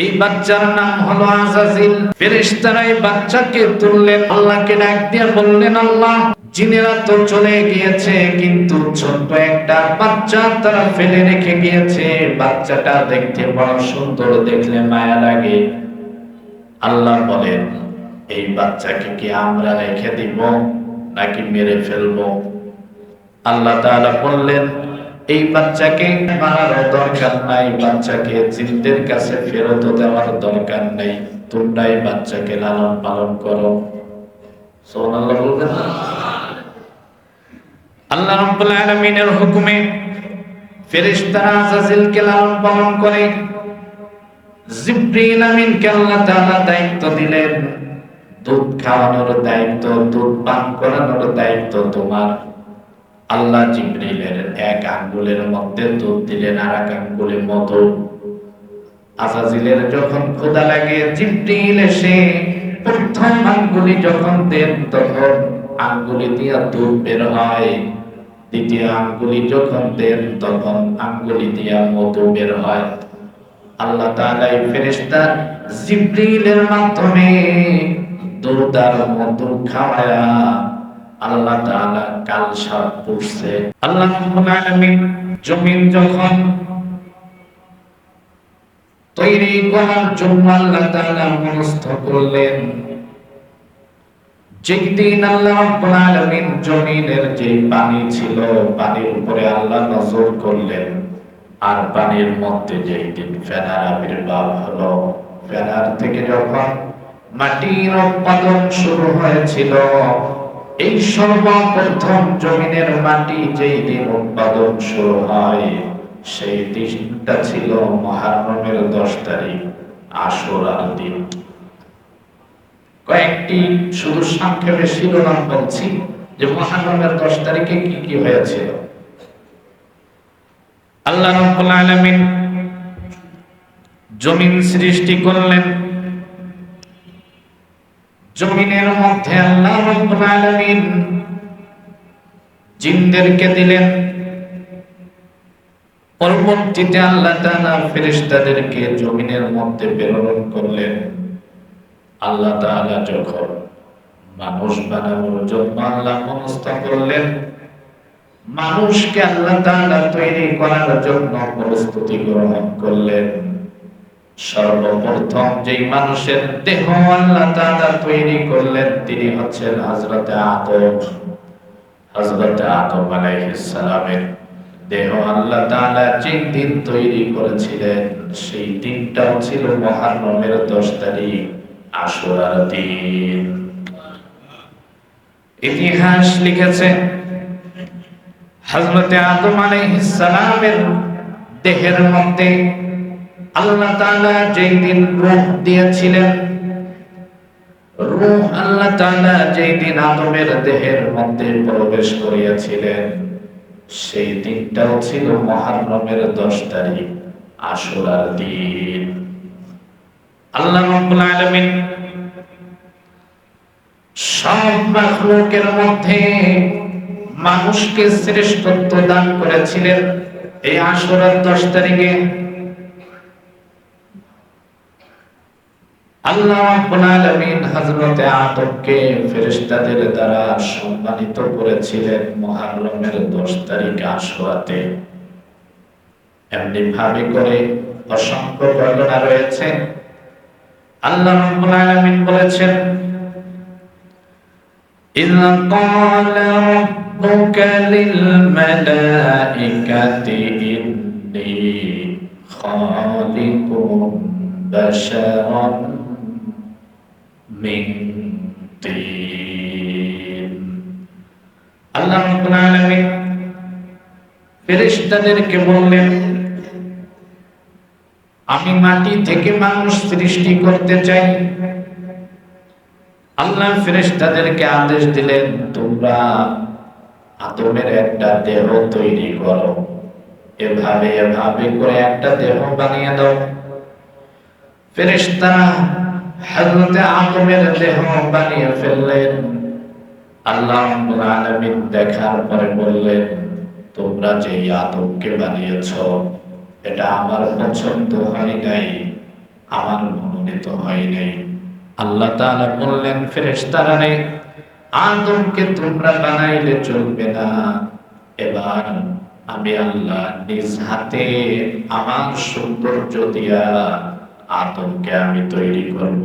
এই বাচ্চার নাম হলো আজাজিল। ফেরেশতারা এই বাচ্চাকে তুললেন, আল্লাহকে ডাক দিয়ে বললেন, আল্লাহ, জিনেরা তো চলে গিয়েছে, কিন্তু ছোট্ট একটা বাচ্চা তারা ফেলে রেখে গিয়েছে। বাচ্চাটা দেখতে বড় সুন্দর, দেখলে মায়া লাগে। আল্লাহ বলেন, এই বাচ্চাকে কি আমরা রেখে দিব নাকি মেরে ফেলবো? আল্লাহ তাআলা বললেন, এই বাচ্চাকে মারার দরকার নাই, বাচ্চাকে জিনদের কাছে ফেরত দেওয়ার দরকার নাই, তোমরা এই বাচ্চাকে লালন পালন করো। সুবহানাল্লাহ বলবেন না? আল্লাহ রাব্বুল আলামিনের হুকুমে ফেরেশতারা আজাজিলকে লালন পালন করে। জিবরিল আমিনকে আল্লাহ তাআলা দায়িত্ব দিলেন, দুধ খাওয়ানোর দায়িত্ব, দুধ পান করানোর দায়িত্ব তোমার। আল্লাহ জিবরিলের এক আঙ্গুলের মধ্যে দুধ দিলেন, আর এক আঙ্গুলে মধু। আজাজিলের যখন ক্ষুধা লাগে, জিবরিল এসে প্রথম আঙ্গুলি যখন দেন, তখন আঙ্গুলি দিয়া দুধ বের হয়। দ্বিতীয় আঙ্গুলি যখন দেন, তখন আঙ্গুলি দিয়া মধু বের হয়। আল্লাহ তাআলা এই ফেরেশতা জিবরিলের মাধ্যমে দুধ আর মধু খাওয়ায়া আল্লাহ তাআলা কালসাপ পড়ছে। আল্লাহ রাব্বুল আলামিন জমিন যখন তৈরি করার জন্য আল্লাহ তাআলা মনস্থ করলেন, যেদিন আল্লাহ রাব্বুল আলামিন জমিনের যে পানি ছিল, পানির উপরে আল্লাহ নজর করলেন, আর পানির মধ্যে যেদিন ফেনার আবির্ভাব হলো, ফেনার থেকে যখন মাটির উৎপাদন শুরু হয়েছিল, এই সর্বপ্রথম জমিনের মাটি যেই দিন উৎপাদন শুরু হয়, সেই দিনটা ছিল মুহররমের 10 তারিখ, আশুরার দিন। কয়েকটি শুধু সংক্ষেপে শিরোনাম বলছি যে মুহররমের 10 তারিখে কি কি হয়েছিল। আল্লাহ রাব্বুল আলামিন জমিন সৃষ্টি করলেন। জমিনের মধ্যে আল্লাহ রাব্বুল আলামিন জিনদেরকে দিলেন। পরবর্তীতে আল্লাহ তাআলা ফেরেশতাদেরকে জমিনের মধ্যে প্রেরণ করলেন। আল্লাহ তাআলা যখন মানুষ বানানোর জন্য আল্লাহ মনস্থ করলেন, মানুষকে আল্লাহ তাআলা তৈরি করার জন্য প্রস্তুতি গ্রহণ করলেন। সর্বপ্রথম যেই মানুষের দেহ আল্লাহ তাআলা তৈরি করলেন, তিনি হচ্ছেন হযরত আদম। হযরত আদম আলাইহিস সালামের দেহ আল্লাহ তাআলা যেই দিন তৈরি করেছিলেন, সেই দিনটাও ছিল মুহররমের 10 তারিখ, আশুরার দিন। ইতিহাস লিখেছে, হযরত আদম আলাইহিস সালামের দেহের মধ্যে আল্লাহ তাআলা যেই দিন রূহ দিয়েছিলেন, রূহ আল্লাহ তাআলা যেই দিন আদমের দেহের মধ্যে প্রবেশ করিয়েছিলেন, সেই দিনটাও ছিল মুহররমের 10 তারিখ, আশুরার দিন। আল্লাহ রাব্বুল আলামিন সব মাখলুকের মধ্যে মানুষকে শ্রেষ্ঠত্ব দান করেছিলেন এই আশুরার 10 তারিখে। আল্লাহ রাব্বুল আলামিন হযরত আদমকে ফেরেশতাদের দ্বারা সম্মানিত করেছিলেন মুহররমের 10 তারিখ আশুরাতে। এমনি ভাবে করে অসংখ্য বর্ণনা রয়েছে। আল্লাহ রাব্বুল আলামিন বলেছেন, إذ قال ربك للملائكة إني خالق بشرا من طين। আল্লাহ রাব্বুল আলামিন ফেরেশতাদেরকে বললেন, আমি মাটি থেকে মানুষ সৃষ্টি করতে চাই। আল্লাহ ফেরেশতাদেরকে আদেশ দিলেন, তোমরা আদমের একটা দেহ তৈরি করো, এভাবে এভাবে করে একটা দেহ বানিয়ে দাও। ফেরেশতারা হযরত আদমের দেহ বানিয়ে ফেললেন। আল্লাহ রাব্বুল আলামিন দেখার পরে বললেন, তোমরা যে আদমকে বানিয়েছো, এটা আমার পছন্দ হয় নাই, আমার মনোনীত হয় নাই। আল্লাহ তাআলা বললেন, ফেরেশতারা রে, আদমকে তোমরা বানাইলে চলবে না, এবার আমি আল্লাহ নিজ হাতে আমার সৌন্দর্য দিয়া আদমকে আমি তৈরি করব।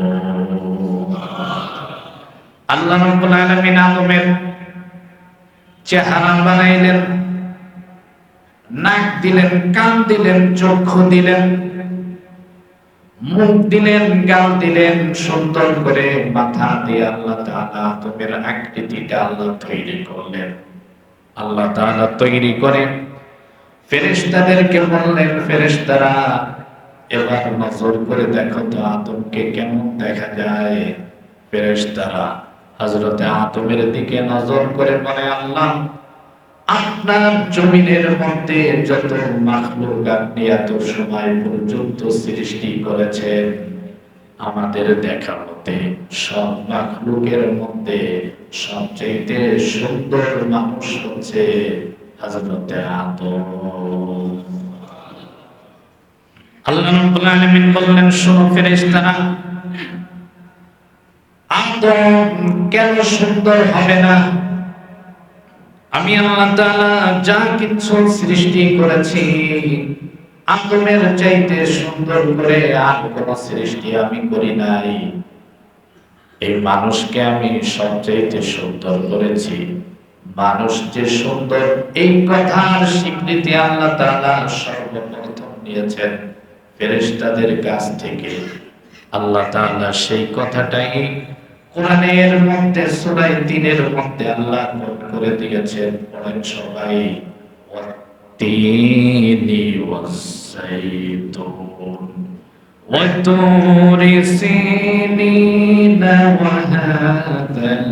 আল্লাহ রাব্বুল আলামিন আদমের চেহারা বানাইলেন, নাক দিলেন, কান দিলেন, চক্ষু দিলেন, মুখ দিলেন, গাল দিলেন, সুন্দর করে মাথা দিয়ে আল্লাহ তাআলা আদমের আকৃতিটা আল্লাহ তৈরি করলেন। আল্লাহ তাআলা তৈরি করে ফেরেশতাদেরকে বললেন, ফেরেশতারা এবার নজর করে দেখো তো আদমকে কেমন দেখা যায়। ফেরেশতারা হযরতে আদমের দিকে নজর করে বলে, আল্লাহ, আপনার জমিনের মধ্যে যত মাখলুক আপনি এত সময় পর্যন্ত সৃষ্টি করেছেন, আমাদের দেখা মতে সব মাখলুকের মধ্যে সবচেয়ে সুন্দর মানুষ হচ্ছে হযরতে আদম। আল্লাহ রাব্বুল আলামিন বললেন, শোনো ফেরেশতারা, আদম কেন সুন্দর হবে না? আমি আল্লাহ তাআলা যা কিছু সৃষ্টি করেছি আদমের চাইতে সুন্দর করে আর কোন সৃষ্টি আমি করি নাই। এই মানুষকে আমি সবচাইতে সুন্দর করেছি। মানুষ যে সুন্দর এই কথার স্বীকৃতি আল্লাহ তাআলা সর্বপ্রথম নিয়েছেন ফেরেশতাদের কাছ থেকে। আল্লাহ তাআলা সেই কথাটাই কোরআনের মধ্যে সূরা ৩-এর মধ্যে আল্লাহ নোট করে দিয়েছেন। পড়েন সবাই, ওয়াত-তিনি ওয়াস-সাইতুন ওয়া-তুরি সিনিনা ওয়া হাযাল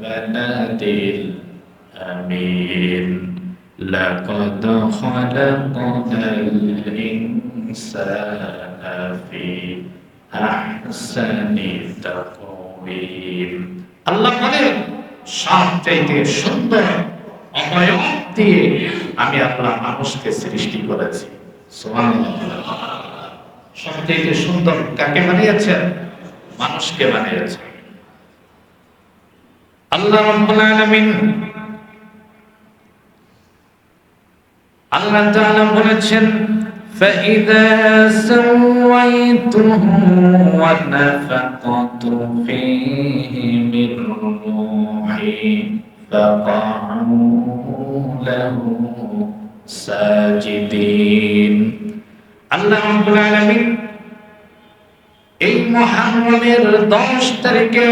বালাদিল আমিন লাকাদ খালাকনাল ইনসানা ফি আহসানি তাকওয়িম। আল্লাহ বলেন, সবচাইতে সুন্দর অবয়ব দিয়ে আমি আল্লাহ মানুষকে সৃষ্টি করেছি। সুবহানাল্লাহ। সবচাইতে সুন্দর কাকে বানিয়েছেন? মানুষকে বানিয়েছেন। আল্লাহ রাব্বুল আলামিন আল্লাহ তাআলা বলেছেন, فإذا سويته ونفخت فيه من روحي فقعوا له ساجدين। আল্লাহ রাব্বুল আলামিন এই মুহররমের 10 তারিখে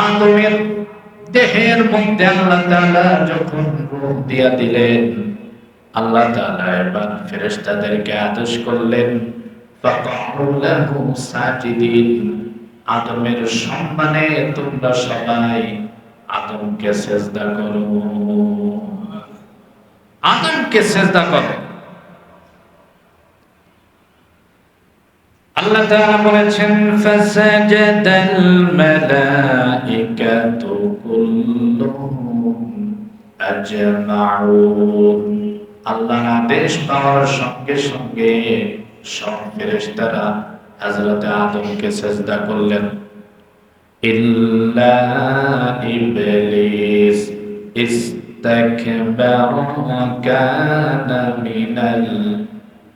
আদমের দেহের মধ্যে আল্লাহ তাআলা যখন রূহ দিয়া দিলেন, আল্লাহ তাআলা এবার ফেরেশতাদেরকে আদেশ করলেন, ফাকাউ লাহু সাজিদিন, আদমের সম্মানে তোমরা সবাই আদমকে সিজদা করো, আদমকে সিজদা করো। আল্লাহ তাআলা বলেছেন, ফাসাজাদাল মালাইকাতু কুল্লুহুম আজমাউন। আল্লাহর আদেশ পাওয়ার সঙ্গে সঙ্গে সব ফেরেশতারা হযরত আদমকে সিজদা করলেন, ইল্লা ইবলিস ইস্তাকবারা ওয়া কানা মিনাল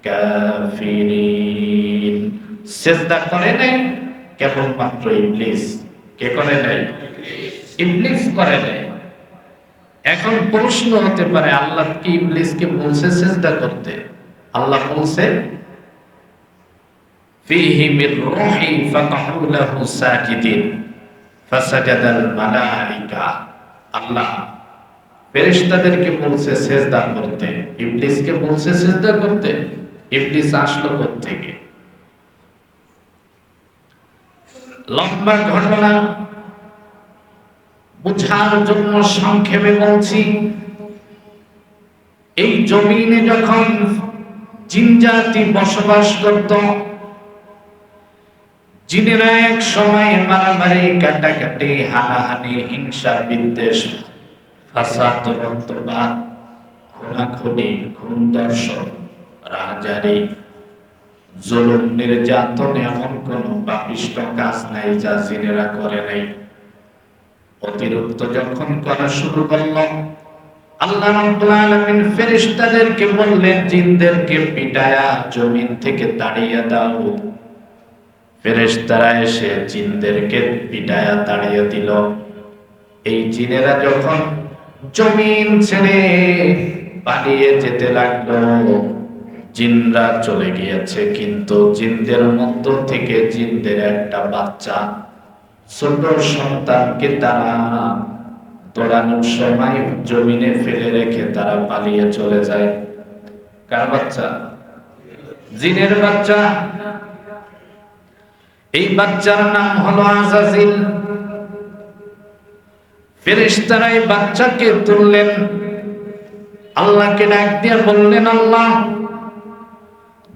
কাফিরিন। সিজদা করে নাই কেবলমাত্র ইবলিস। কে করে নাই? ইবলিস করে নাই। এখন প্রশ্ন হতে পারে, আল্লাহ কি ইবলিসকে বলছে সিজদা করতে? আল্লাহ বলছে, ফীহি মির রূহি ফাকাউ লাহু সাজিদিন ফাসাজাদাল মালাইকা। আল্লাহ ফেরেশতাদেরকে বলছে সিজদা করতে, ইবলিসকে বলছে সিজদা করতে। ইবলিস আসলো কোথা থেকে? লম্বা ঘটনা বুঝার জন্য সংক্ষেপে বলছি। এই জমিনে যখন জিন জাতি বসবাস করত, জিনেরা এক সময় মারামারি, কাটাকাটি, হানাহানি, হিংসা, বিদ্বেষ, ফাসাদ, রক্তপাত, খুনাখুনি, খুন, দর্শন, রাহাজারি, জুলুম নির্যাতন এমন কোন পাপিষ্ঠ কাজ নাই যা জিনেরা করে নাই। অতিরিক্ত যখন করা শুরু করল, আল্লাহ রাব্বুল আলামিন ফেরেশতাদেরকে বললেন, জিনদেরকে পিটায়া জমিন থেকে তাড়িয়ে দাও। ফেরেশতারা এসে জিনদেরকে পিটায়া তাড়িয়ে দিল। এই জিনেরা যখন জমিন ছেড়ে পালিয়ে যেতে লাগলো, জিনরা চলে গিয়েছে, কিন্তু জিনদের মধ্য থেকে জিনদের একটা বাচ্চা, ছোট সন্তানকে তারা দৌড়ানোর সময় জমিনে ফেলে রেখে তারা পালিয়ে চলে যায়। কার বাচ্চা? জিনের বাচ্চা। এই বাচ্চার নাম হলো আযাজিল। ফেরেশতারা এই বাচ্চাকে তুললেন, আল্লাহকে ডাক দিয়ে বললেন, আল্লাহ,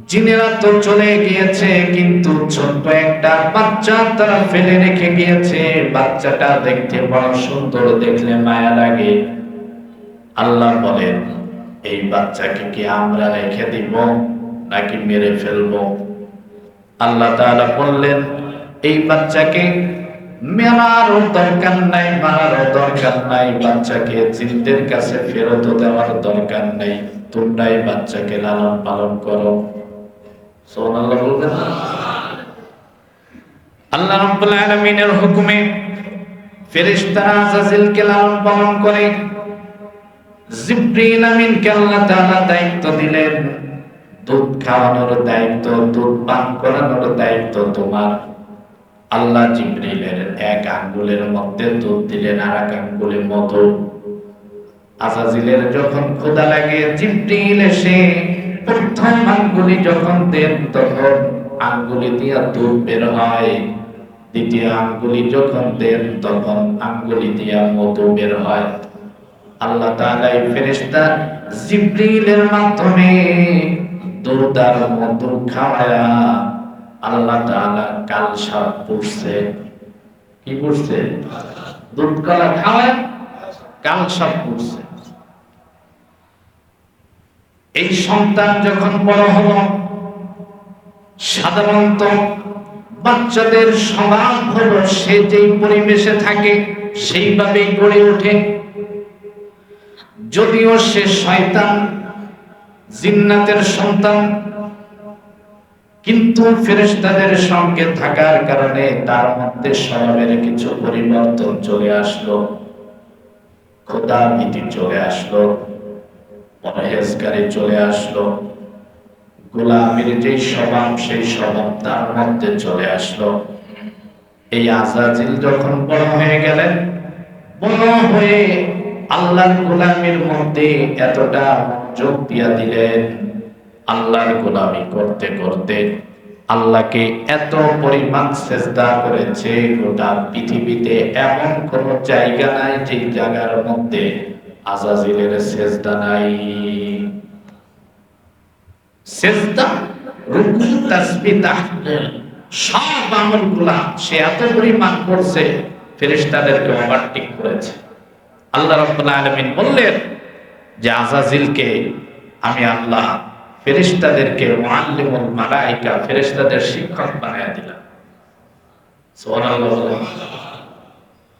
জিনেরা তো চলে গিয়েছে, কিন্তু ছোট্ট একটা বাচ্চা তারা ফেলে রেখে গিয়েছে। বাচ্চাটা দেখতে বড় সুন্দর, দেখলে মায়া লাগে। আল্লাহ বলেন, এই বাচ্চাকে কি আমরা রেখে দিব নাকি মেরে ফেলবো? আল্লাহ তাআলা বললেন, এই বাচ্চাকে মেরার দরকার নাই, মারার দরকার নাই, বাচ্চাকে জিনদের কাছে ফেরত দেওয়ার দরকার নাই, তোমরাই বাচ্চাকে লালন পালন করো। সুবহানাল্লাহ বলবেন না? আল্লাহ রাব্বুল আলামিনের হুকুমে ফেরেশতারা আযাজিলকে লালন পালন করে। জিবরিল আমিনকে আল্লাহ তাআলা দায়িত্ব দিলেন, দুধ খাওয়ানোর দায়িত্ব, দুধ পান করানোর দায়িত্ব তোমার। আল্লাহ জিবরিলের এক আঙ্গুলের মধ্যে দুধ দিলেন, আর এক আঙ্গুলে মধু। আযাজিলের যখন ক্ষুধা লাগে, জিবরিল এসে প্রথম আঙ্গুলি যখন দেন, তখন আঙ্গুলি দিয়া দুধ বের হয়। দ্বিতীয় আঙ্গুলি যখন দেন, তখন আঙ্গুলি দিয়া মধু বের হয়। আল্লাহ তাআলা এই ফেরেশতা জিবরিলের মাধ্যমে দুধ আর মধু খাওয়ায়া আল্লাহ তাআলা কালসাপ পড়ছে। কি পড়ছে? দুধ কলা খাওয়ায় কালসাপ পড়ছে। এই সন্তান যখন বড় হলো, সাধারণত বাচ্চাদের স্বভাব হলো সে যেই পরিবেশে থাকে সেইভাবেই গড়ে ওঠে। যদিও সে শয়তান, জিন্নাতের সন্তান, কিন্তু ফেরেশতাদের সঙ্গে থাকার কারণে তার মধ্যে স্বভাবের কিছু পরিবর্তন চলে আসলো। খোদা ভীতি চলে আসলো, পরহেজগারি চলে আসলো, গোলামীর যে স্বভাব সেই স্বভাব তার মধ্যে চলে আসলো। এই আযাজিল যখন বড় হয়ে গেলেন, বড় হয়ে আল্লাহর গোলামীর মধ্যে এতটা যোগ দিয়া দিলেন, আল্লাহর গোলামি করতে করতে আল্লাহকে এত পরিমাণ সেজদা করেছে, গোটা পৃথিবীতে এমন কোন জায়গা নাই যে জায়গার মধ্যে আযাজিলের সেজদা নাই। সেজদা, রুকু, তাসবিহ, তাহলিল সব আমলগুলা সে এত পরিমাণ করছে, ফেরেশতাদেরকে ওভারটেক করেছে। আল্লাহ রাব্বুল আলামিন বললেন যে আযাজিলকে আমি আল্লাহ ফেরেশতাদেরকে মুআল্লিমুল মালায়েকা, ফেরেশতাদের শিক্ষক বানায়া দিলাম। সুবহানাল্লাহ।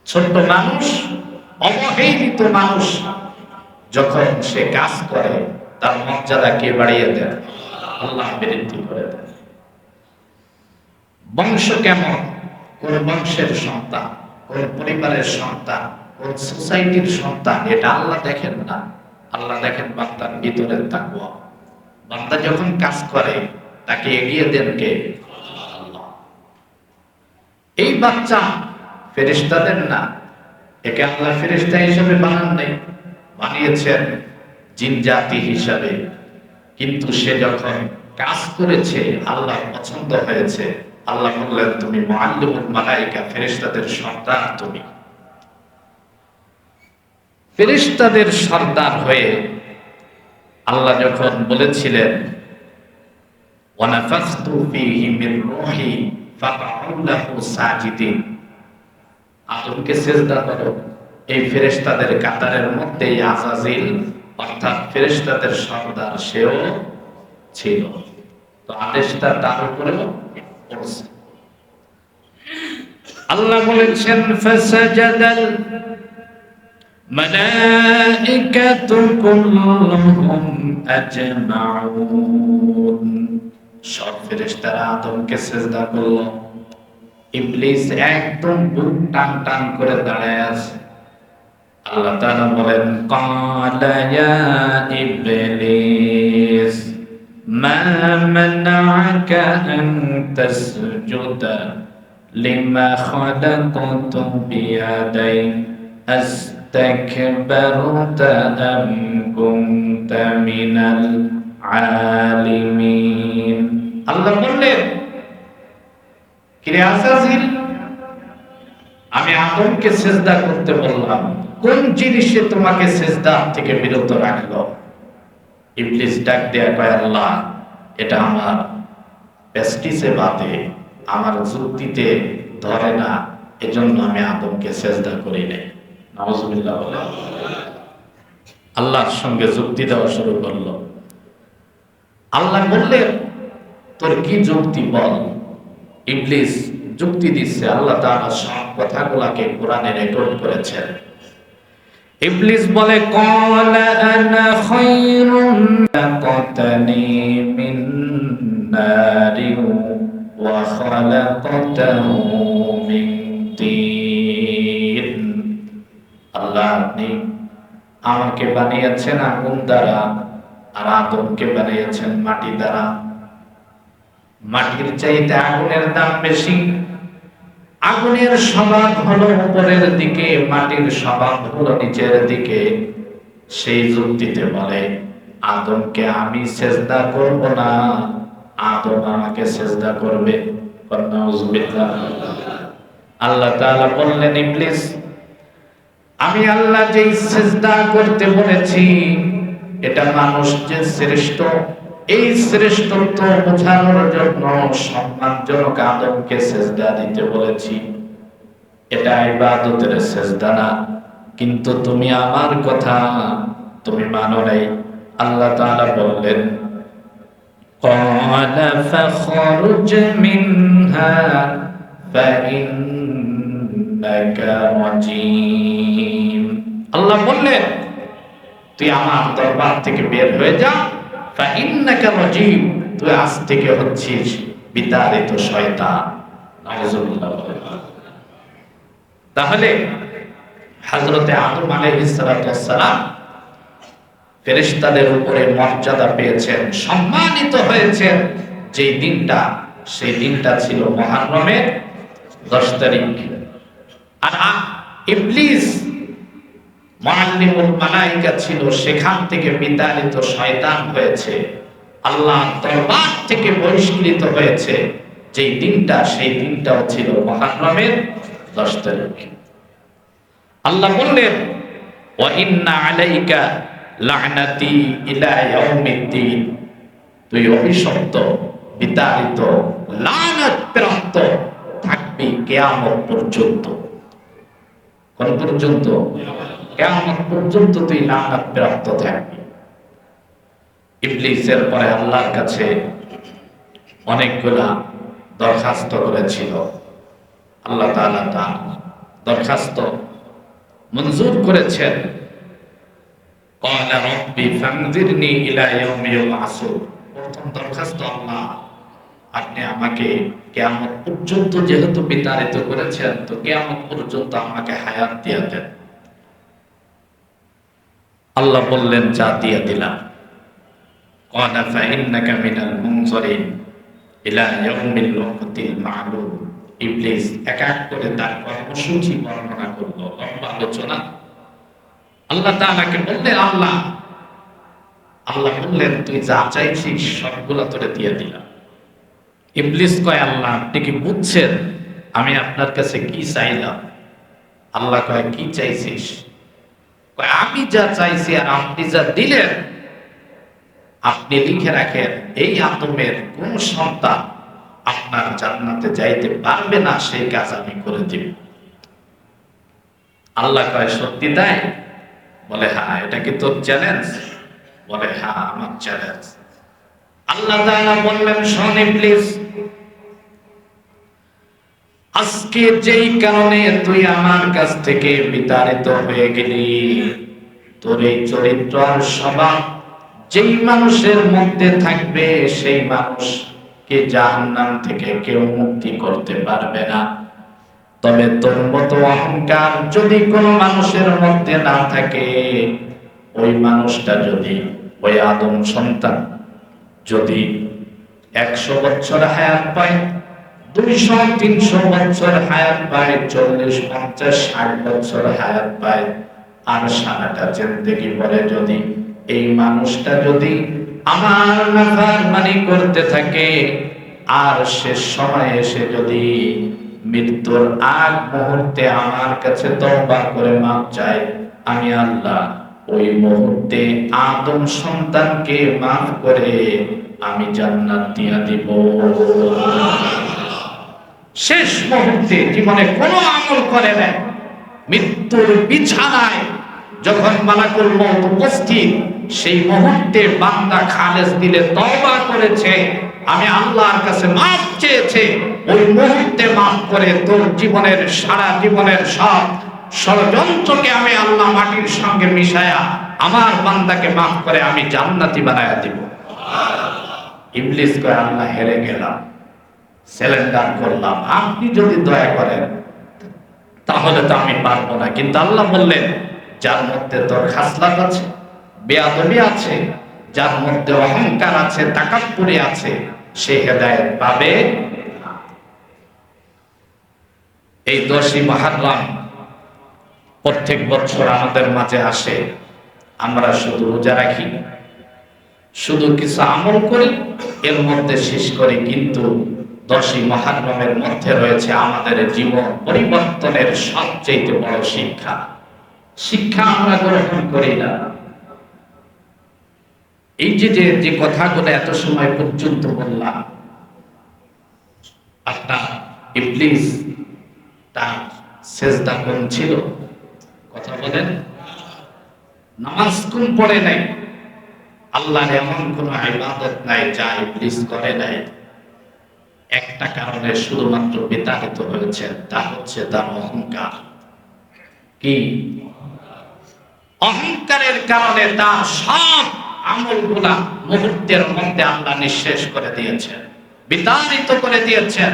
ছোট্ট মানুষ, অবহেলিত মানুষ যখন সে কাজ করে, তার মর্যাদা কে বাড়িয়ে দেন? আল্লাহ বৃদ্ধি করে দেন। বংশ কেমন, কোন বংশের সন্তান, কোন পরিবারের সন্তান, কোন সোসাইটির সন্তান, এটা আল্লাহ দেখেন না। আল্লাহ দেখেন বান্দার ভিতরের তাকওয়া। বান্দা যখন কাজ করে তাকে এগিয়ে দেন কে? আল্লাহ। এই বাচ্চা ফেরেশতাদের না, একে আল্লাহ ফেরেশতা হিসেবে বানান নাই, বানিয়েছেন জিন জাতি হিসাবে। কিন্তু সে যখন কাজ করেছে, আল্লাহ পছন্দ হয়েছে, আল্লাহ বললেন তুমি মুআল্লিমুল মালায়েকা, ফেরেশতাদের সর্দার তুমি। ফেরেশতাদের সর্দার হয়ে আল্লাহ যখন বলেছিলেন ওয়ানাফাখতু ফীহি মির রূহি ফাকউ লাহু সাজিদিন, আদমকে সিজদা করো, এই ফেরেশতাদের কাতারের মধ্যে আযাজিল অর্থাৎ ফেরেশতাদের সর্দার সেও ছিল। তো আদেশটা তার উপরেও পড়ছে। আল্লাহ বলেছেন ফাসাজাদাল মালাইকাতু কুল্লুহুম আজমাউন, সব ফেরেশতারা আদমকে সিজদা করলো। ইবলিস একদম বুক টান টান করে দাঁড়ায় আছে। আল্লাহ তাআলা বলেন ক্বালা ইয়া ইবলিস মা মানা'আকা আন তাসজুদা লিমা খালাকতু বিয়াদাই আস্তাকবারতা আম কুনতা মিনাল আলিমিন। আল্লাহ বললেন, কিরে আসাজিল, আমি আদমকে সিজদা করতে বললাম, কোন জিনিসে তোমাকে সিজদা থেকে বিরত রাখলো? ইবলিস ডাক দেয়া কয়, আল্লাহ, এটা আমার প্রেস্টিজে বাদে, আমার যুক্তিতে ধরে না, এজন্য আমি আদমকে সিজদা করি নাই। নাউজুবিল্লাহ বলে আল্লাহর সঙ্গে যুক্তি দেওয়া শুরু করলো। আল্লাহ বললেন, তোর কি যুক্তি বল। ইবলিস যুক্তি দিচ্ছে। আল্লাহ তাআলা সব কথাগুলোকে কোরআনে রেকর্ড করেছেন। ইবলিস বলে, ক্বালা আনা খায়রুন খালাকতানি মিন নারিন ওয়া খালাকতাহু মিন তিন। আল্লাহ, আপনি আমাকে বানিয়েছেন আগুন দ্বারা, আর আদমকে বানিয়েছেন মাটি দ্বারা। মাটির চাইতে আগুনের দাম বেশি। আগুনের স্বভাব হলো উপরের দিকে, মাটির স্বভাব হলো নিচের দিকে। সেই যুক্তিতে বলে, আদমকে আমি সিজদা করব না, আদম আমাকে সিজদা করবে। নাউজুবিল্লাহ। আল্লাহ তাআলা বললেন, ইবলিস, আমি আল্লাহ যেই সিজদা করতে বলেছি, এটা মানুষ যে শ্রেষ্ঠ, এই শ্রেষ্ঠত্ব বোঝানোর জন্য সম্মানজনক আদমকে সিজদা দিতে বলেছি। এটা ইবাদতের সিজদা না। কিন্তু তুমি আমার কথা তুমি মানো নাই। আল্লাহ তাআলা বললেন, ক্বালা ফাখরুজ মিনহা ফাইন্নাকা রাজীম। আল্লাহ বললেন, তুই আমার দরবার থেকে বের হয়ে যা। ফাইন্নাকা রাজীম, তুই আজ থেকে হচ্ছিস বিতাড়িত শয়তান। নাউজুবিল্লাহ। তাহলে হযরতে আদম আলাইহিস সালাম ফেরেশতাদের উপরে মর্যাদা পেয়েছেন, সম্মানিত হয়েছেন যেই দিনটা, সেই দিনটা ছিল মুহররমের 10 তারিখ। আর ইবলিস মুআল্লিমুল মালায়েকা ছিল, সেখান থেকে বিতাড়িত শয়তান হয়েছে, আল্লাহ দরবার থেকে বহিষ্কৃত হয়েছে যেই দিনটা, সেই দিনটাও ছিল মুহররমের 10 তারিখ। আল্লাহ বললেন, ওয়া ইন্না আলাইকা লা'নাতি ইলা ইয়াউমিদ্দিন, তুই অভিশপ্ত, বিতাড়িত, লানত প্রাপ্ত থাকবি কিয়ামত পর্যন্ত। কোন পর্যন্ত? কিয়ামত পর্যন্ত তুই লানত প্রাপ্ত থাকবি। ইবলিসের পরে আল্লাহর কাছে অনেকগুলা দরখাস্ত করেছিল। আল্লাহ তাআলা তার দরখাস্ত মঞ্জুর করেছেন। ক্বালা রাব্বি ফানজিরনি ইলা ইয়াউমি ইউবআসুন। প্রথম দরখাস্ত, আল্লাহ, আপনি আমাকে কিয়ামত পর্যন্ত যেহেতু বিতাড়িত করেছেন, তো কিয়ামত পর্যন্ত আমাকে হায়াত দিয়ে দেন। আল্লাহ বললেন, যা দিয়ে দিলাম। ক্বালা ফাইন্নাকা মিনাল মুনজারিন ইলা ইয়াউমিল ওয়াক্তিল মা'লুম। ইবলিস এক এক করে তার কর্মসূচি বর্ণনা করলো, লম্বা আলোচনা। আল্লাহ তাআলাকে বললেন, আল্লাহ বললেন, তুই যা চাইছিস সবগুলো তোরে দিয়ে দিলাম। ইবলিস কয়, আল্লাহ, আপনি কি বুঝছেন আমি আপনার কাছে কি চাইলাম? আল্লাহ কয়, কি চাইছিস? কয়, আমি যা চাইছি আর আপনি যা দিলেন, আপনি লিখে রাখেন, এই আদমের কোন সন্তান আপনার জান্নাতে যাইতে পারবে না, সেই কাজ আমি করে দিব। আল্লাহ কয়, সত্যি তাই? বলে, হ্যাঁ। এটা কি তোর চ্যালেঞ্জ? বলে, হ্যাঁ, আমার চ্যালেঞ্জ। আল্লাহ তাআলা বললেন, শোন ইবলিস, আজকে যেই কারণে তুই আমার কাছ থেকে বিতাড়িত হয়ে গেলি, তোর এই চরিত্র আর স্বভাব যেই মানুষের মধ্যে থাকবে, সেই মানুষকে জাহান্নাম থেকে কেউ মুক্তি করতে পারবে না। তবে তোর মতো অহংকার যদি কোনো মানুষের মধ্যে না থাকে, ওই মানুষটা যদি, ওই আদম সন্তান যদি 100 বছর হায়াত পায়, 200-300 বছর হায়াত পায়, 40-50-60 বছর হায়াত পায়, আর সারাটা জিন্দেগি পরে যদি এই মানুষটা যদি আমার নাফরমানি করতে থাকে, আর শেষ সময় এসে যদি মৃত্যুর আগ মুহূর্তে আমার কাছে তওবা করে মাফ চায়, আমি আল্লাহ ওই মুহূর্তে আদম সন্তানকে মাফ করে আমি জান্নাত দিয়া দিব। শেষ মুহূর্তে, জীবনে কোনো আমল করে নাই, মৃত্যুর বিছানায় যখন মালাকুল মউত উপস্থিত, সেই মুহূর্তে বান্দা খালেস দিলে তওবা করেছে, আমি আল্লাহর কাছে মাফ চেয়েছে, ওই মুহূর্তে মাফ করে তোর জীবনের, সারা জীবনের সব ষড়যন্ত্রকে আমি আল্লাহ মাটির সঙ্গে মিশায়া আমার বান্দাকে মাফ করে আমি জান্নাতি বানায়া দিব। ইবলিস কয়, আল্লাহ হেরে গেলাম, সিলিন্ডার করলাম, আপনি যদি দয়া করেন তাহলে তো আমি পারবো না। কিন্তু আল্লাহ বললেন, যার মধ্যে তোর খাসলাত আছে, বেয়াদবি আছে, যার মধ্যে অহংকার আছে, তাকাব্বুরি আছে, সে হেদায়েত পাবে। এই 10ই মুহররম প্রত্যেক বছর আমাদের মাঝে আসে। আমরা শুধু রোজা রাখি, শুধু কিছু আমল করি, এর মধ্যে শেষ করি। কিন্তু 10ই মুহররমের মধ্যে রয়েছে আমাদের জীবন পরিবর্তনের সবচেয়ে বড় শিক্ষা। শিক্ষা আমরা গ্রহণ করি না। এই যে কথাগুলো এত সময় পর্যন্ত বললাম, আপনার ইবলিস তার সেজদা কোন ছিল? কথা বলেন, নামাজ কোন পড়ে নাই? আল্লাহর এমন কোন ইবাদত নাই যা ইবলিস করে নাই। একটা কারণে শুধুমাত্র বিতাড়িত হয়েছে, তা হচ্ছে তার অহংকার। কি? অহংকারের কারণে তার সব আমলগুলা মুহূর্তের মধ্যে আল্লাহ নিঃশেষ করে দিয়েছেন, বিতাড়িত করে দিয়েছেন।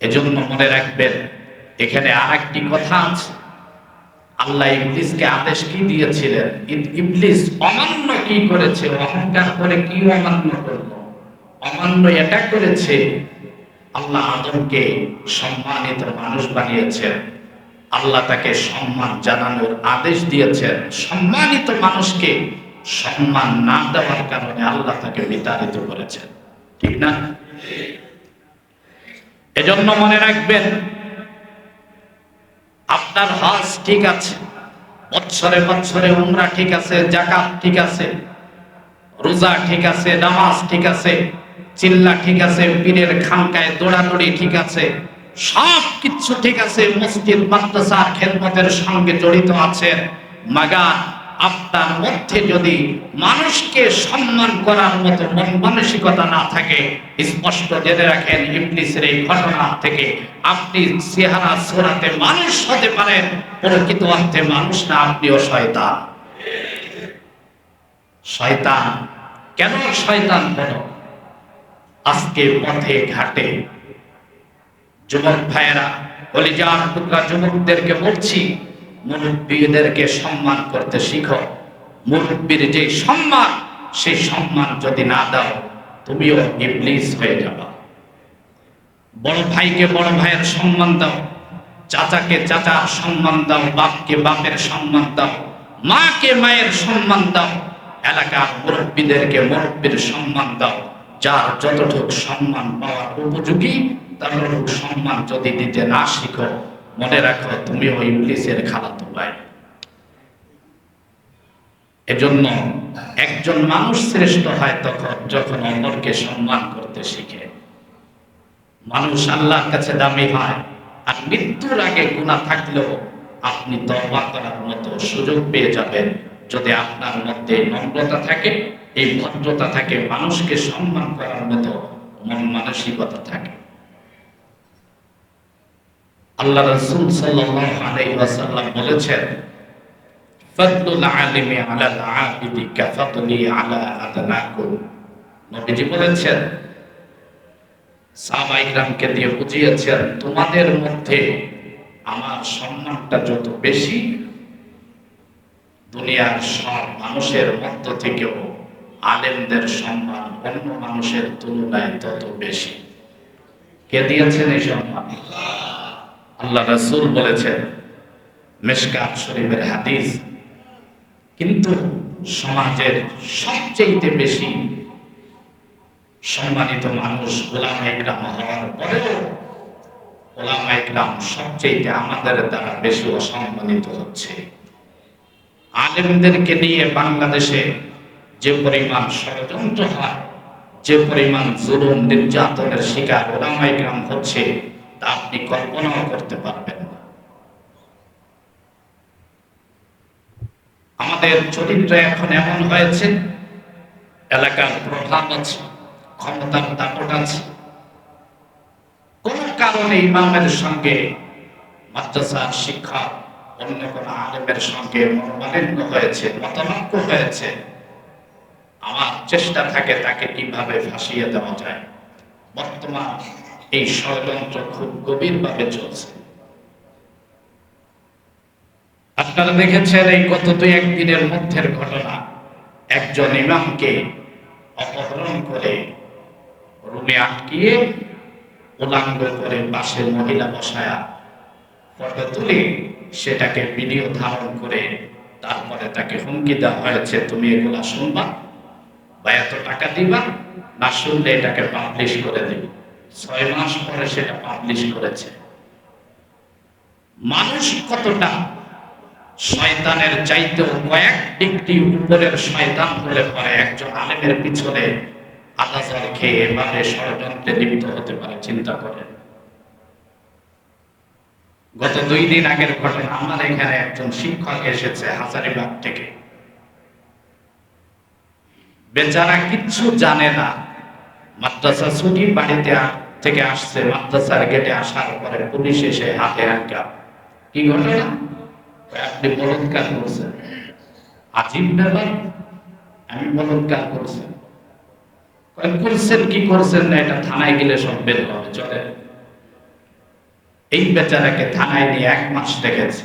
এজন্য মনে রাখবেন, এখানে আরেকটি কথা আছে। আল্লাহ ইবলিসকে আদেশ কি দিয়েছিলেন? ইবলিস অমান্য কি করেছে? অহংকার করে কি অমান্য করলো? অমান্য এটা করেছে, আল্লাহ আদমকে সম্মানিত মানুষ বানিয়েছেন, আল্লাহ তাকে সম্মান জানানোর আদেশ দিয়েছেন। সম্মানিত মানুষকে সম্মান না দেওয়ার কারণে আল্লাহ তাকে বিতাড়িত করেছেন, ঠিক না? এজন্য মনে রাখবেন, আপনার হজ ঠিক আছে, বছরে বছরে উমরা ঠিক আছে, যাকাত ঠিক আছে, রোজা ঠিক আছে, নামাজ ঠিক আছে, চিল্লা ঠিক আছে, পীরের খানকায় দৌড়াদৌড়ি ঠিক আছে, সব কিছু ঠিক আছে, মসজিদ মাদ্রাসা খেদমতের সঙ্গে জড়িত আছেন। মাগার আপনার মধ্যে যদি মানুষকে সম্মান করার মতো মন মানসিকতা না থাকে, স্পষ্ট জেনে রাখেন, ইবলিসের এই ঘটনা থেকে আপনি চেহারা সুরাতে মানুষ হতে পারেন, প্রকৃত অর্থে মানুষ না, আপনিও শয়তান। শয়তান কেন? শয়তান কেন? আজকে পথে ঘাটে যুবক ভাইয়েরা, কলিজার টুকরা যুবকদেরকে বলছি, মুরব্বীদেরকে সম্মান করতে শিখো। মুরব্বীর যে সম্মান, সেই সম্মান যদি না দাও, তুমিও ইবলিস হয়ে যাবে। বড় ভাইকে বড় ভাইয়ের সম্মান দাও, চাচাকে চাচার সম্মান দাও, বাপকে বাপের সম্মান দাও, মাকে মায়ের সম্মান দাও, এলাকার মুরব্বীদেরকে মুরব্বীর সম্মান দাও। যার যতটুকু সম্মান পাওয়ার উপযোগী, ততটুকু সম্মান যদি দিতে না শিখো, মনে রাখো তুমিও ইবলিসের খালাতো ভাই। এজন্য একজন মানুষ শ্রেষ্ঠ হয় তখন যখন অন্যকে সম্মান করতে শিখে। মানুষ আল্লাহর কাছে দামি হয়। আর মৃত্যুর আগে গুনাহ থাকলেও আপনি তওবা করার মতো সুযোগ পেয়ে যাবেন। যদি আপনার মধ্যে নম্রতা থাকে, এই ভদ্রতা থাকে, মানুষকে সম্মান করার মতো মন মানসিকতা থাকে। আল্লাহ রাসূল সাল্লাল্লাহু আলাইহি ওয়াসাল্লাম বলেছেন, ফাদলুল আলিমি আলাল আবিদি কাফাদলি আলা আদনাকুম। নবীজি বলেছেন, সাহাবায়ে কিরামকে দিয়ে বুঝিয়েছেন, তোমাদের মধ্যে আমার সম্মানটা যত বেশি, দুনিয়ার সব মানুষের মধ্য থেকেও আলেমদের সম্মান অন্য মানুষের তুলনায় তত বেশি। কে দিয়েছেন এই সম্মান? আল্লাহ রাসূল বলেছেন, মিশকাত শরীফের হাদিস। কিন্তু সমাজের সবচেয়ে বেশি সম্মানিত মানুষ উলামায়ে কেরাম হওয়ার পরেও উলামায়ে কেরাম সবচেয়ে আমাদের দ্বারা বেশি অসম্মানিত হচ্ছে। আলেমদেরকে নিয়ে বাংলাদেশে যে পরিমাণ ষড়যন্ত্র হয়, যে পরিমাণ জুলুম নির্যাতনের শিকার উলামায়ে কেরাম হচ্ছে, তা আপনি কল্পনাও করতে পারবেন না। আমাদের চরিত্র এখন এমন হয়েছে, এলাকার প্রভাব আছে, ক্ষমতার দাপট আছে, কোন কারণে ইমামের সঙ্গে মাদ্রাসার শিক্ষা অন্য কোন আলেমের সঙ্গে মনোমালিন্য হয়েছে, মতানৈক্য হয়েছে, আমার চেষ্টা থাকে তাকে কিভাবে ফাঁসিয়ে দেওয়া যায়। বর্তমান এই ষড়যন্ত্র খুব গভীরভাবে চলছে। আপনারা দেখেছেন এই গত 2-1 দিনের মধ্যের ঘটনা, একজন ইমামকে অপহরণ করে রুমে আটকিয়ে উলাঙ্গ করে পাশে মহিলা বসায়া ফটো তুলে সেটাকে ভিডিও ধারণ করে তারপরে তাকে হুমকি দেওয়া হয়েছে, তুমি এগুলা শুনবা বা এত টাকা দিবা, না শুনলে এটাকে পাবলিশ করে দিবে। 6 মাস পরে সেটা পাবলিশ করেছে। মানুষ কতটা শয়তানের চাইতেও কয়েক ডিগ্রি উপরের শয়তান হলে পরে একজন আলেমের পিছনে আদাজল খেয়ে এভাবে ষড়যন্ত্রে লিপ্ত হতে পারে, চিন্তা করেন। গত 2 দিন আগের ঘটনা, আমার এখানে একজন শিক্ষক এসেছে হাজারীবাগ থেকে, বেচারা কিচ্ছু জানে না, মাদ্রাসা ছুটি, বাড়িতে থেকে আসছে, মাদ্রাসার গেটে আসার পরে পুলিশ এসে হাতে আটকা। কি ঘটনা? আপনি বলৎকার করছেন। আজীব ব্যাপার, আমি বলৎকার করছেন। করছেন কি করছেন না, এটা থানায় গেলে সব বের হবে, চলে। এই বেচারাকে থানায় নিয়ে 1 মাস রেখেছে।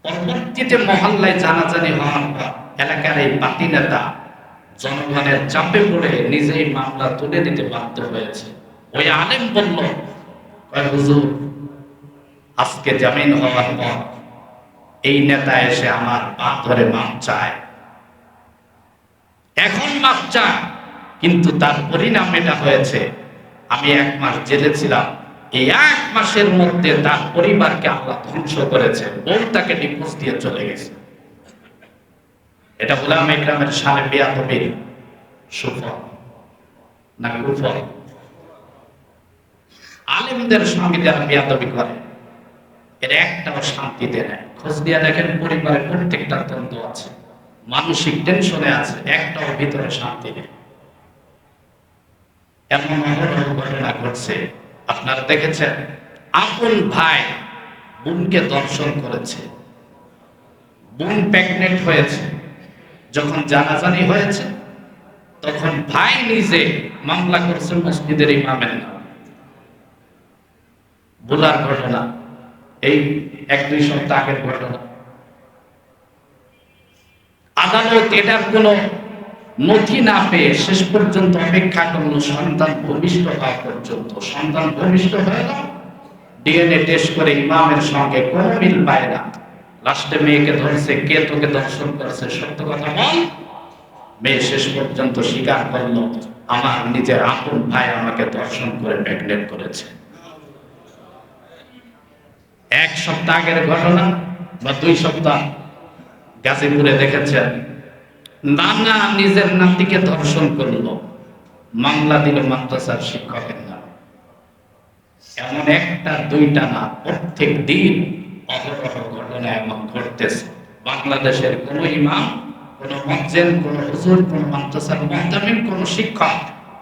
পরবর্তীতে মহল্লায় জানাজানি হওয়ার পর এলাকার এই পাতি নেতা জনগণের চাপে পড়ে নিজেই মামলা তুলে দিতে বাধ্য হয়েছে। ওই আলেম বলল, হুজুর আজকে জামিন হওয়ার পর এই নেতা এসে আমার পা ধরে মাপ চায়, এখন মাপ চায়, কিন্তু তার পরিণাম এটা হয়েছে, আমি 1 মাস জেলে ছিলাম, এই 1 মাসের মধ্যে তার পরিবারকে আল্লাহ ধ্বংস করেছে, বউ তাকে ডিভোর্স দিয়ে চলে গেছে। এটা উলামায়ে কেরামের শানে বেয়াদবির সুফল না কুফল? আলেমদের সঙ্গে যারা বেয়াদবি করে এর একটাও শান্তিতে নেয়। খোঁজ দিয়ে দেখেন, পরিবারের প্রত্যেকটা তন্ত্র আছে, মানসিক টেনশনে আছে, একটাও ভিতরে শান্তি নেই। এমন অহরহ ঘটনা ঘটছে, আপনারা দেখেছেন, আপন ভাই বোনকে দর্শন করেছে, বোন প্রেগনেন্ট হয়েছে, যখন জানাজানি হয়েছে তখন ভাই নিজে মামলা করছে মসজিদের ইমামের নামে। ভোলার ঘটনা, এই 1-2 সপ্তাহ আগের ঘটনা। আদালত এটার কোন নথি না পেয়ে শেষ পর্যন্ত অপেক্ষা করলো সন্তান ভূমিষ্ঠ হওয়া পর্যন্ত। সন্তান ভূমিষ্ঠ হয়ে গেল, ডিএনএ টেস্ট করে ইমামের সঙ্গে কোনো মিল পায় না। লাস্টে মেয়েকে ধরছে, কে তোকে দর্শন করেছে, সত্য কথা বল। মেয়ে শেষ পর্যন্ত স্বীকার করলো, আমার নিজের আপন ভাই আমাকে দর্শন করে প্রেগনেন্ট করেছে। 1 সপ্তাহ আগের ঘটনা বা 2 সপ্তাহ, গাজীপুরে দেখেছেন, নানা নিজের নাতিকে ধর্ষণ করলো, মামলা দিল মাদ্রাসার শিক্ষকের নামে। এমন 1টা 2টা না, প্রত্যেক দিন অহরহ ঘটনা এমন ঘটতেছে। বাংলাদেশের কোন ইমাম, কোন মুয়াজ্জিন, কোন হুজুর, কোন মাদ্রাসার মুহতামিম, কোন শিক্ষক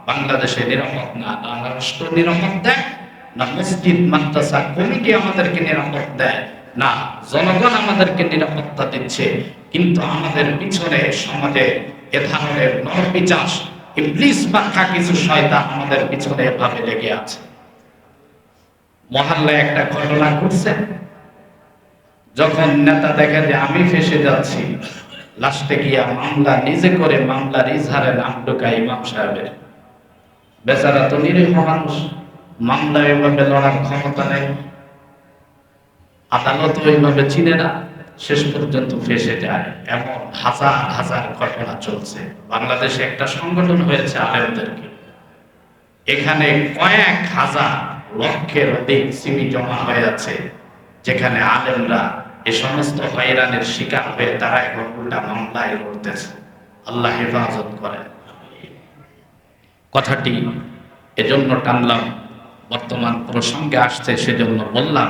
বাংলাদেশে নিরাপদ না। না রাষ্ট্র নিরাপদ দেয়, না মসজিদ মাদ্রাসা কমিটি আমাদেরকে নিরাপদ দেয়, না জনগণ আমাদেরকে নিরাপত্তা দিচ্ছে। কিন্তু আমাদের পিছনে সমাজে এ ধরনের নরপিচাস, ইবলিস মার্কা কিছু শয়তান আমাদের পিছনে এভাবে লেগে আছে। মহল্লায় একটা ঘটনা ঘটছে, যখন নেতা দেখে যে আমি ফেসে যাচ্ছি, লাস্টে গিয়া মামলা নিজে করে মামলার ইজহারে নাম ঢোকায় ইমাম সাহেবের। বেচারা তো নিরীহ মানুষ, মামলা এভাবে লড়ার ক্ষমতা নেই, আদালত ওইভাবে চিনে না, শেষ পর্যন্ত ফেসে যায়। এমন হাজার হাজার ঘটনা চলছে। বাংলাদেশে একটা সংগঠন হয়েছে আলেমদেরকে, এখানে কয়েক হাজার লক্ষের অধিক সিমি জমা হয়ে আছে, যেখানে আলেমরা এই সমস্ত হয়রানির শিকার হয়ে তারা এখন উল্টা মামলায় লড়তেছে। আল্লাহ হেফাজত করেন। কথাটি এজন্য টানলাম, বর্তমান প্রসঙ্গে আসছে সেজন্য বললাম।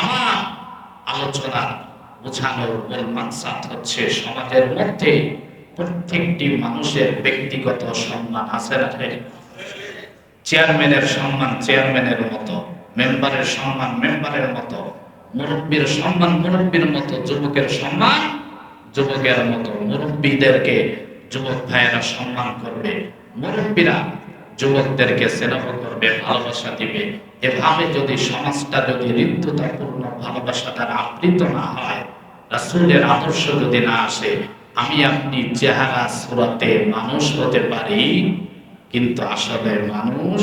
আমার আলোচনা বোঝানোর মূল মাকসাদ হচ্ছে সমাজের মধ্যে প্রত্যেকটি মানুষের ব্যক্তিগত সম্মান আছে না? চেয়ারম্যানের সম্মান চেয়ারম্যানের মতো, মেম্বারের সম্মান মেম্বারের মতো, মুরব্বীর সম্মান মুরব্বীর মতো, যুবকের সম্মান যুবকের মতো। মুরব্বীদেরকে যুবক ভাইয়েরা সম্মান করবে, মুরব্বীরা যুবকদেরকে স্নেহ করবে, ভালোবাসা দিবে। এভাবে যদি সমাজটা যদি হৃদ্যতাপূর্ণ ভালোবাসা দ্বারা আবৃত না হয়, রাসূলের আদর্শ যদি না আসে, আমি আপনি চেহারা সুরাতে মানুষ হতে পারি, কিন্তু আসলে মানুষ